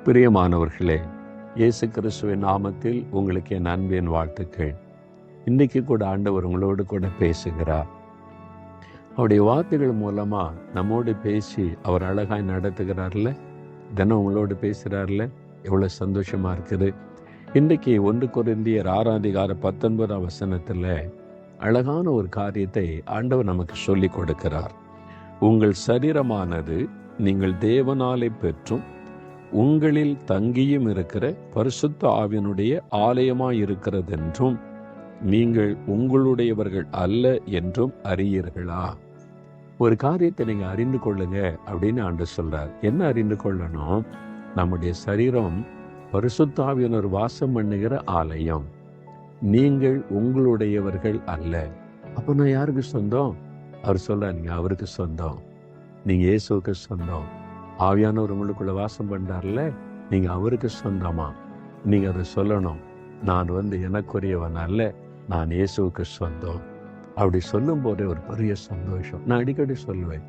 பிரியமானவர்களே, இயேசு கிறிஸ்துவின் நாமத்தில் உங்களுக்கு என் அன்பின் வாழ்த்துக்கள். இன்னைக்கு கூட ஆண்டவர் உங்களோடு கூட பேசுகிறார். அவருடைய வார்த்தைகள் மூலமா நம்மோடு பேசி அவர் அழகாய் நடத்துகிறார்ல, தினம் உங்களோடு பேசுகிறார்ல, எவ்வளவு சந்தோஷமா இருக்குது. இன்றைக்கு 1 கொரிந்தியர் 6:19 அழகான ஒரு காரியத்தை ஆண்டவர் நமக்கு சொல்லி கொடுக்கிறார். உங்கள் சரீரமானது நீங்கள் தேவனாலே பெற்றும் உங்களில் தங்கியும் இருக்கிற பரிசுத்த ஆவியினுடைய ஆலயமாய் இருக்கிறதென்றும் நீங்கள் உங்களுடையவர்கள் அல்ல என்றும் அறியீர்களா? ஒரு காரியத்தை நீங்க அறிந்து கொள்ளுங்க அப்படின்னு ஆண்டவர் சொல்றார். என்ன அறிந்து கொள்ளணும்? நம்முடைய சரீரம் பரிசுத்த ஆவியினர் வாசம் பண்ணுகிற ஆலயம். நீங்கள் உங்களுடையவர்கள் அல்ல. அப்ப நான் யாருக்கு சொந்தம்? அவர் சொல்றார், நீங்க அவருக்கு சொந்தம், நீங்க இயேசுவுக்கு சொந்தம். ஆவியானவர் உங்களுக்குள்ள வாசம் பண்றார்ல, நீங்க அவருக்கு சொந்தமா. நீங்க அதை சொல்லணும், நான் எனக்குரியவன் அல்ல, நான் இயேசுவுக்கு சொந்தம். அப்படி சொல்லும் போதே ஒரு பெரிய சந்தோஷம். நான் அடிக்கடி சொல்லுவேன்,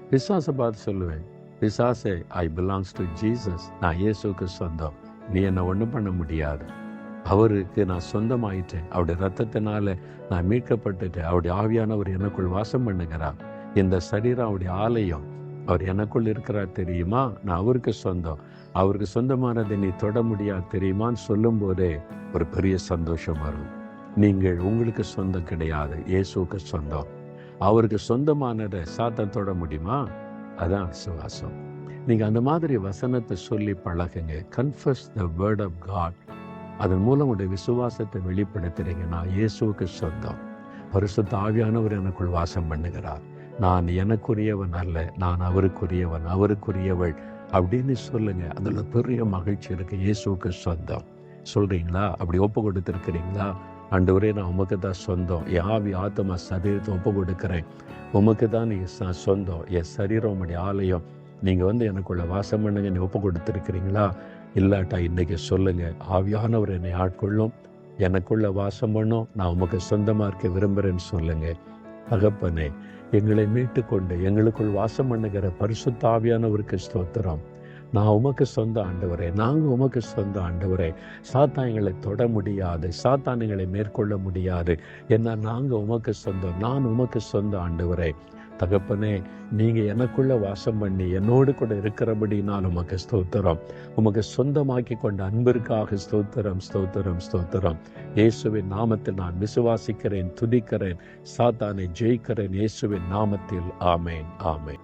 பிசாசை பார்த்து சொல்லுவேன், பிசாசே, ஐ பிலாங்ஸ் டு ஜீசஸ். நான் இயேசுவுக்கு சொந்தம், நீ என்னை ஒன்றும் பண்ண முடியாது. அவருக்கு நான் சொந்தமாயிட்டேன். அவருடைய ரத்தத்தினால நான் மீட்கப்பட்டுட்டேன். அவருடைய ஆவியானவர் எனக்குள் வாசம் பண்ணுகிறார். இந்த சரீரம் அவருடைய ஆலயம். அவர் எனக்குள் இருக்கிறார் தெரியுமா? நான் அவருக்கு சொந்தம். அவருக்கு சொந்தமானதை நீ தொட முடியாது தெரியுமான்னு சொல்லும் போதே ஒரு பெரிய சந்தோஷம் வரும். நீங்கள் உங்களுக்கு சொந்தம் கிடையாது, இயேசுவுக்கு சொந்தம். அவருக்கு சொந்தமானதை சாத்தான் தொட முடியுமா? அதான் விசுவாசம். நீங்க அந்த மாதிரி வசனத்தை சொல்லி பழகுங்க. Confuse the word of God. அதன் மூலம் உடைய விசுவாசத்தை வெளிப்படுத்துறீங்க. நான் இயேசுவுக்கு சொந்தம், பரிசுத்த ஆவியானவர் எனக்குள் வாசம் பண்ணுகிறார், நான் எனக்குரியவன் அல்ல, நான் அவருக்குரியவன், அவருக்குரியவள் அப்படின்னு சொல்லுங்க. அதுல பெரிய மகிழ்ச்சி இருக்கு. இயேசுவுக்கு சொந்தம் சொல்றீங்களா? அப்படி ஒப்பு கொடுத்திருக்கிறீங்களா? ஆண்டவரே, நான் உமக்கு தான் சொந்தம், என் ஆவி ஆத்மா சரீரத்தை ஒப்பு கொடுக்கிறேன், உமக்கு தான் நீ சொந்தம், என் சரீரம் உம்முடைய ஆலயம், நீங்க எனக்குள்ள வாசம் பண்ணுங்க, நீ ஒப்பு கொடுத்திருக்கிறீங்களா? இல்லாட்டா இன்னைக்கு சொல்லுங்க, ஆவியானவர் என்னை ஆட்கொள்ளும், எனக்குள்ள வாசம் பண்ணும், நான் உமக்கு சொந்தமா இருக்க விரும்புறேன்னு சொல்லுங்க. தகப்பனே, எங்களை மீட்டு கொண்டு எங்களுக்குள் வாசம் பண்ணுகிற பரிசுத்த ஆவியானவருக்கு ஸ்தோத்திரம். நான் உமக்கு சொந்த ஆண்டவரே, நாங்கள் உமக்கு சொந்த ஆண்டவரே. சாத்தான் எங்களை தொட முடியாது, சாத்தான் எங்களை மேற்கொள்ள முடியாது. ஏன்னா நாங்கள் உமக்கு சொந்தம், நான் உமக்கு சொந்த ஆண்டவரே. தகப்பனே, நீங்க எனக்குள்ள வாசம் பண்ணி என்னோடு கூட இருக்கிறபடினால் உமக்கு ஸ்தோத்திரம். உமக்கு சொந்தமாக்கி கொண்ட அன்பிற்காக ஸ்தோத்திரம், ஸ்தோத்திரம், ஸ்தோத்திரம். இயேசுவின் நாமத்தில் நான் விசுவாசிக்கிறேன், துதிக்கிறேன், சாத்தானை ஜெயிக்கிறேன். இயேசுவின் நாமத்தில் ஆமேன், ஆமேன்.